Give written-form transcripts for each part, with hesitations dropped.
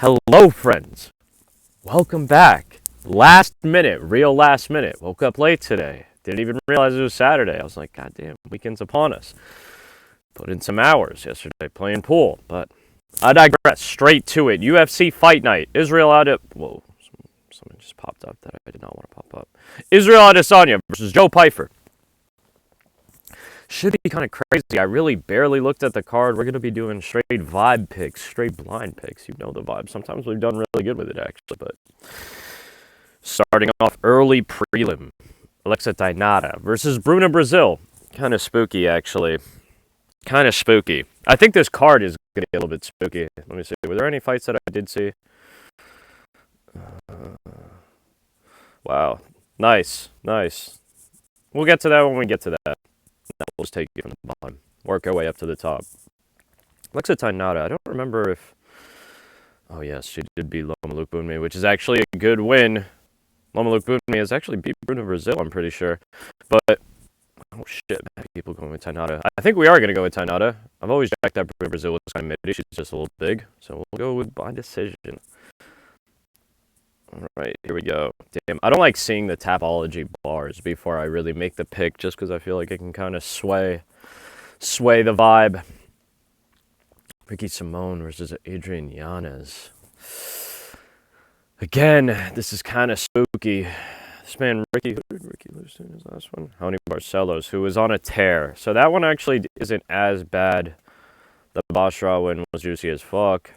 Hello, friends. Welcome back. Last minute, real last minute. Woke up late today. Didn't even realize it was Saturday. I was like, God damn, weekend's upon us. Put in some hours yesterday playing pool, but I digress. Straight to it. UFC Fight Night. Israel Adesanya. Whoa, something just popped up that I did not want to pop up. Israel Adesanya versus Joe Pyfer. Should be kind of crazy. I really barely looked at the card. We're going to be doing straight vibe picks, straight blind picks. You know the vibe. Sometimes we've done really good with it, actually. But starting off early prelim. Alexa Dainata versus Bruna Brazil. Kind of spooky, actually. Kind of spooky. I think this card is going to be a little bit spooky. Let me see. Were there any fights that I did see? Wow. Nice. Nice. We'll get to that when we get to that. We'll just take it from the bottom. Work our way up to the top. Alexa Dainata. I don't remember if... Oh, yes. She did beat Loma Lookboonmee, which is actually a good win. Loma Lookboonmee has actually beat Bruna Brazil, I'm pretty sure. But... Oh, shit. People going with Dainata. I think we are going to go with Dainata. I've always jacked that Bruna Brazil was kind of mid. She's just a little big. So we'll go with by decision. All right, here we go. Damn, I don't like seeing the Tapology bars before I really make the pick, just because I feel like it can kind of sway the vibe. Ricky Simone versus Adrian Yanez. Again, this is kind of spooky. This man, Ricky, who did Ricky lose to in his last one? Tony Barcelos, who was on a tear. So that one actually isn't as bad. The Basra win was juicy as fuck.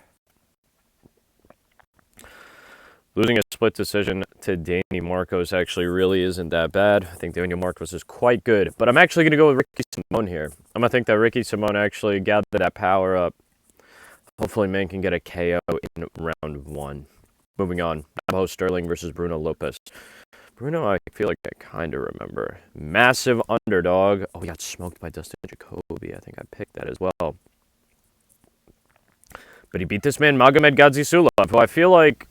Losing a split decision to Danny Marcos actually really isn't that bad. I think Daniel Marcos is quite good. But I'm actually going to go with Ricky Simone here. I'm going to think that Ricky Simone actually gathered that power up. Hopefully, man can get a KO in round one. Moving on. Navajo Sterling versus Bruno Lopez. Bruno, I feel like I kind of remember. Massive underdog. Oh, he got smoked by Dustin Jacoby. I think I picked that as well. But he beat this man, Magomed Gadzhisulav, who I feel like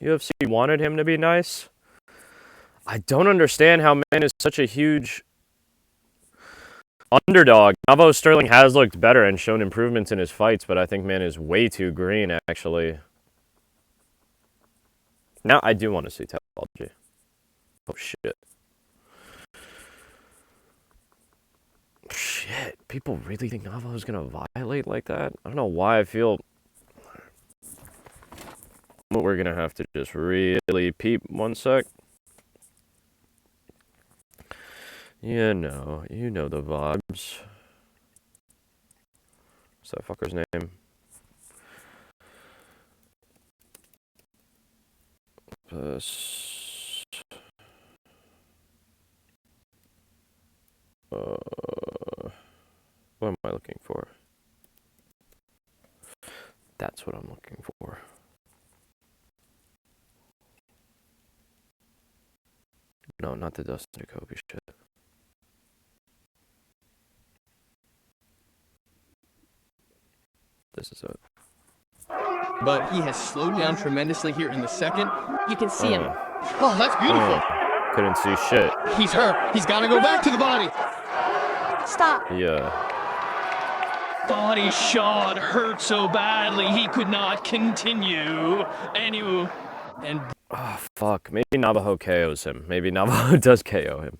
UFC wanted him to be nice. I don't understand how man is such a huge underdog. Navajo Sterling has looked better and shown improvements in his fights, but I think man is way too green, actually. Now, I do want to see Tapology. Oh, shit. Shit. People really think Navajo's going to violate like that? I don't know why I feel... We're going to have to just really peep 1 sec. You know the vibes. What's that fucker's name? What am I looking for? That's what I'm looking for. No, not the Dustin Jacoby shit. This is it. But he has slowed down tremendously here in the second. You can see him. Oh, that's beautiful. Couldn't see shit. He's hurt. He's got to go back to the body. Stop. Yeah. Body shot hurt so badly he could not continue. And Oh, fuck. Maybe Navajo KOs him. Maybe Navajo does KO him.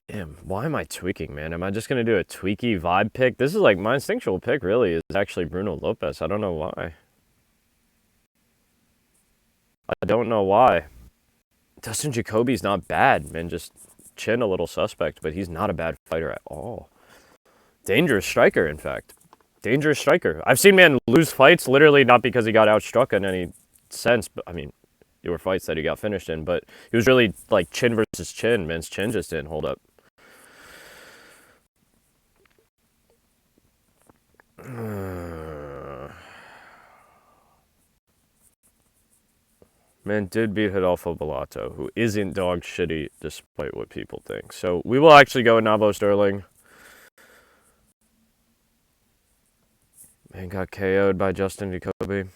Damn, why am I tweaking, man? Am I just going to do a tweaky vibe pick? This is like my instinctual pick, really, is actually Bruno Lopez. I don't know why. I don't know why. Dustin Jacoby's not bad, man. Just chin a little suspect, but he's not a bad fighter at all. Dangerous striker, in fact. Dangerous striker. I've seen man lose fights literally not because he got outstruck in any sense, but I mean, there were fights that he got finished in, but he was really like chin versus chin. Man's chin just didn't hold up. Man did beat Rodolfo Bellato, who isn't dog shitty despite what people think. So we will actually go with Navajo Sterling. Man got KO'd by Justin Jacoby.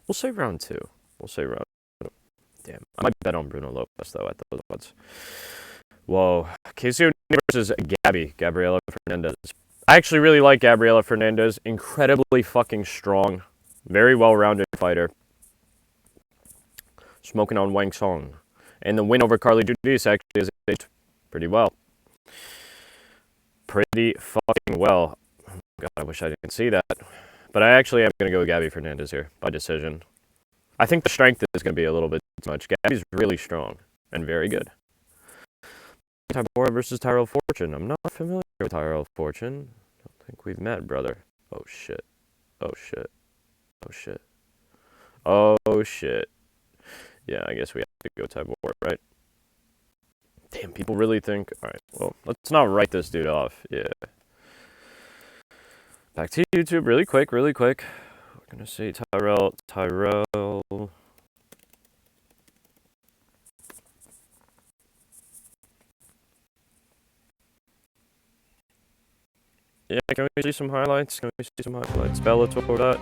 We'll say round two. Damn. I might bet on Bruno Lopez, though, at those odds. Whoa. Casey versus Gabriela Fernandez. I actually really like Gabriela Fernandez. Incredibly fucking strong. Very well-rounded fighter. Smoking on Wang Song. And the win over Carly Judice actually is aged pretty well. Pretty fucking well. God, I wish I didn't see that. But I actually am going to go with Gabby Fernandez here by decision. I think the strength is going to be a little bit too much. Gabby's really strong and very good. Tybura versus Tyrell Fortune. I'm not familiar with Tyrell Fortune. I don't think we've met, brother. Oh, shit. Oh, shit. Oh, shit. Oh, shit. Yeah, I guess we have to go Tybura, right? Damn, people really think... Alright, well, let's not write this dude off. Yeah. Back to YouTube really quick, really quick. We're going to see Tyrell. Yeah, can we see some highlights? Can we see some highlights? Bellator that.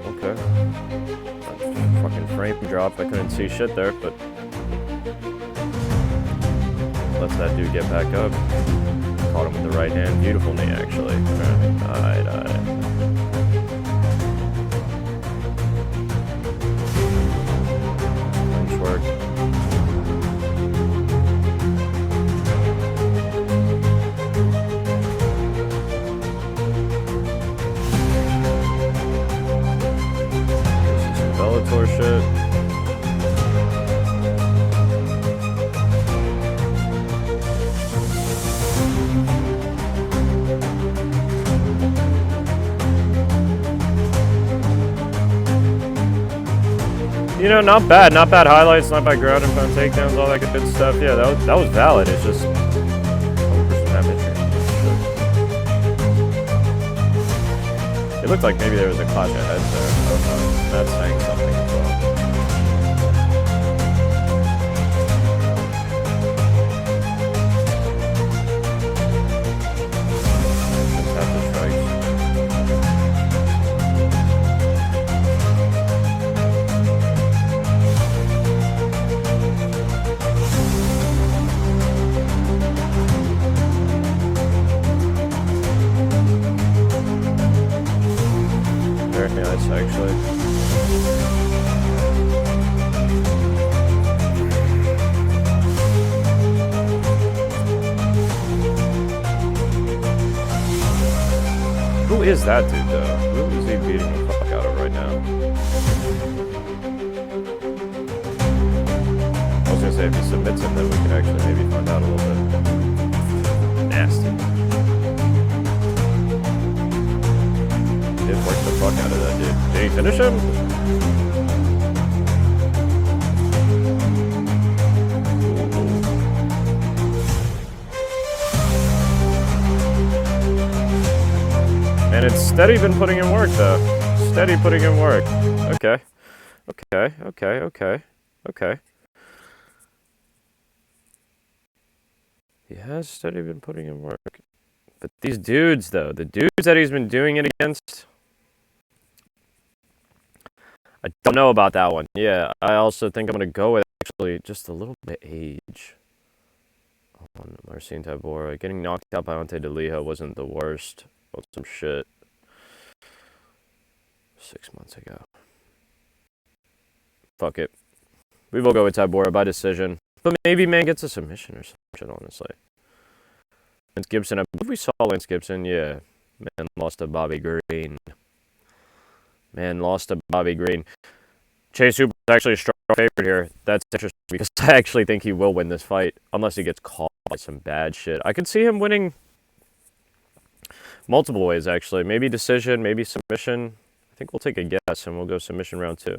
Okay. Fucking frame drop. I couldn't see shit there, but lets that dude get back up. Caught him with the right hand. Beautiful knee, actually. Alright. Nice work. Bellator shit. You know, not bad highlights, not bad ground and pound takedowns, all that good stuff. Yeah, that was valid. It's just it looked like maybe there was a clash of heads there. I don't know. That's saying something as well. Let's have the strikes. Very nice, actually. Who is that dude, though? Who is he beating the fuck out of right now? I was gonna say, if he submits him, then we can actually maybe find out a little bit. Nasty. Did work the fuck out of that dude. Did he finish him? And it's steady been putting in work, though. Steady putting in work. Okay. He has steady been putting in work. But these dudes, though, the dudes that he's been doing it against, I don't know about that one. Yeah, I also think I'm going to go with actually just a little bit of age on Marcin Tybura. Getting knocked out by Ante DeLijo wasn't the worst. Well, some shit 6 months ago. Fuck it. We will go with Tybura by decision. But maybe man gets a submission or some shit, honestly. Lance Gibson, I believe we saw Lance Gibson. Yeah. Man lost to Bobby Green. Chase Hooper is actually a strong favorite here. That's interesting because I actually think he will win this fight. Unless he gets caught by some bad shit. I could see him winning multiple ways, actually. Maybe decision, maybe submission. I think we'll take a guess and we'll go submission round two.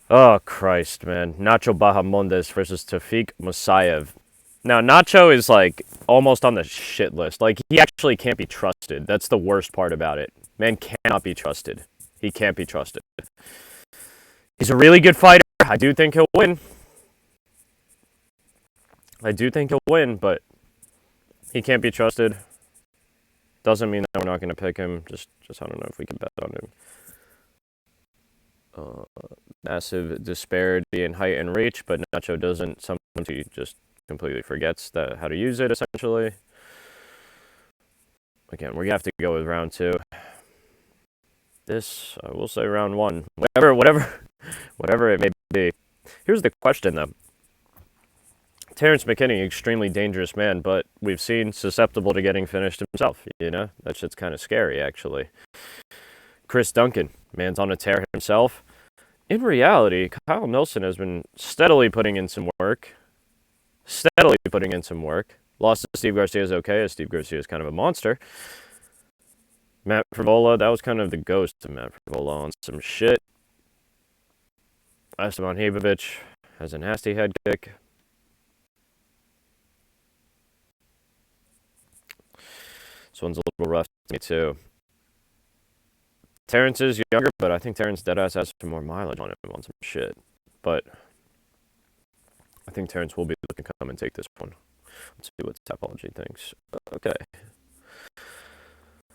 Oh, Christ, man. Nacho Bahamondes versus Tafik Musayev. Now, Nacho is, like, almost on the shit list. Like, he actually can't be trusted. That's the worst part about it. Man cannot be trusted. He can't be trusted. He's a really good fighter. I do think he'll win. But he can't be trusted. Doesn't mean that we're not going to pick him. Just I don't know if we can bet on him. Massive disparity in height and reach, but Nacho doesn't once he just completely forgets how to use it, essentially. Again, we have to go with round 2. This, I will say round 1. Whatever it may be. Here's the question, though. Terrence McKinney, extremely dangerous man, but we've seen susceptible to getting finished himself, you know? That shit's kind of scary, actually. Chris Duncan, man's on a tear himself. In reality, Kyle Nelson has been steadily putting in some work. Lost to Steve Garcia is okay, as Steve Garcia is kind of a monster. Matt Frivola, that was kind of the ghost of Matt Frivola on some shit. Esteban Hebovich has a nasty head kick. This one's a little rough to me, too. Terrence is younger, but I think Terrence deadass has some more mileage on him on some shit. But I think Terrence will be looking to come and take this one. Let's see what Tapology thinks. Okay.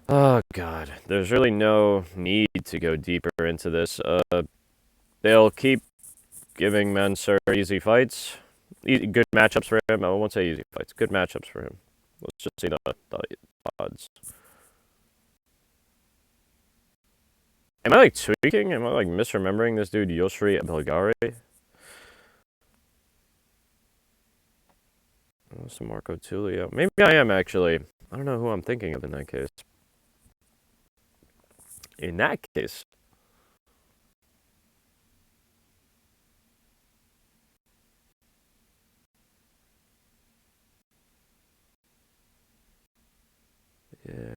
Oh, God. There's really no need to go deeper into this. They'll keep giving Mansour easy fights. Good matchups for him. I won't say easy fights. Good matchups for him. Let's just see the odds. Am I, like, tweaking? Am I, like, misremembering this dude, Yoshri Belgari? Oh, some Marco Tullio. Maybe I am, actually. I don't know who I'm thinking of in that case. In that case. Yeah.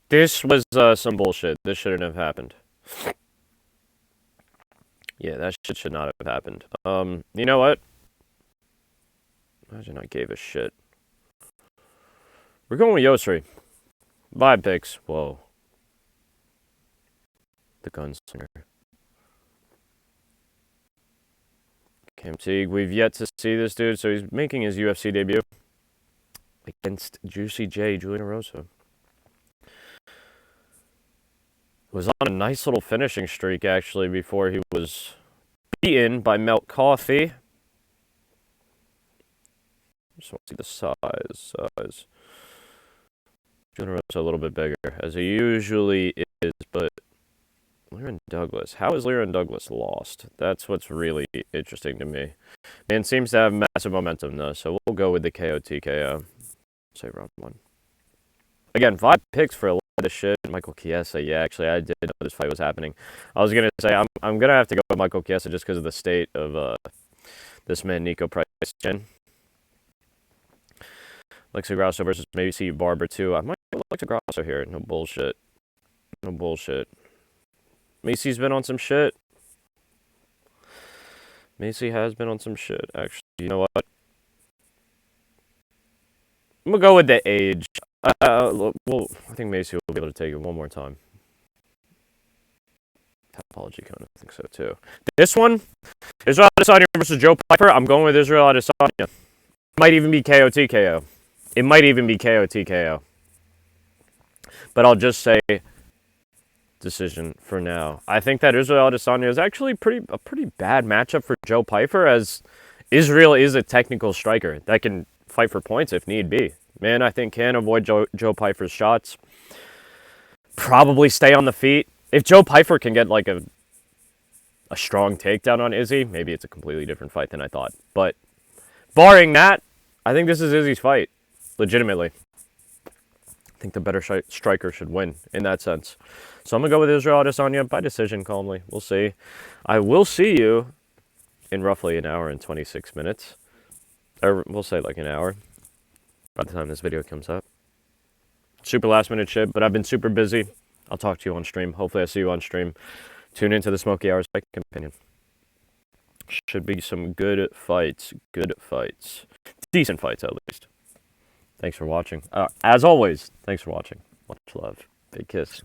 This was some bullshit. This shouldn't have happened. Yeah, that shit should not have happened. You know what? Imagine I gave a shit. We're going with Yosri. Vibe picks. Whoa. The gunslinger. Cam Teague. We've yet to see this dude, so he's making his UFC debut against Juicy J, Julian Erosa. Was on a nice little finishing streak, actually, before he was beaten by Melt Coffee. Just want to see the size. Julian Erosa a little bit bigger, as he usually is, but Leron Douglas. How is Leron Douglas lost? That's what's really interesting to me. Man seems to have massive momentum, though, so we'll go with the KO TKO. Say round 1. Again, 5 picks for a lot of shit. Michael Chiesa, yeah, actually, I did know this fight was happening. I was going to say, I'm going to have to go with Michael Chiesa just because of the state of this man, Nico Price. Alexa Grasso versus Macy Barber, too. I might go Alexa Grasso here. No bullshit. Macy's been on some shit. Macy has been on some shit, actually. You know what? I'm going to go with the age. Well, I think Macy will be able to take it one more time. Apology kind of think so, too. This one, Israel Adesanya versus Joe Piper. I'm going with Israel Adesanya. Might even be KO TKO. It might even be KO TKO. But I'll just say decision for now. I think that Israel Adesanya is actually a pretty bad matchup for Joe Piper, as Israel is a technical striker that can fight for points if need be. Man, I think can avoid Joe Piper's shots. Probably stay on the feet. If Joe Piper can get like a strong takedown on Izzy, maybe it's a completely different fight than I thought. But barring that, I think this is Izzy's fight. Legitimately. I think the better striker should win in that sense. So I'm going to go with Israel Adesanya by decision calmly. We'll see. I will see you in roughly an hour and 26 minutes. Or we'll say like an hour by the time this video comes up. Super last minute shit, but I've been super busy. I'll talk to you on stream. Hopefully I see you on stream. Tune into the Smoky Hours Fight Companion. Should be some good fights. Good fights. Decent fights, at least. Thanks for watching. As always, thanks for watching. Much love. Big kiss.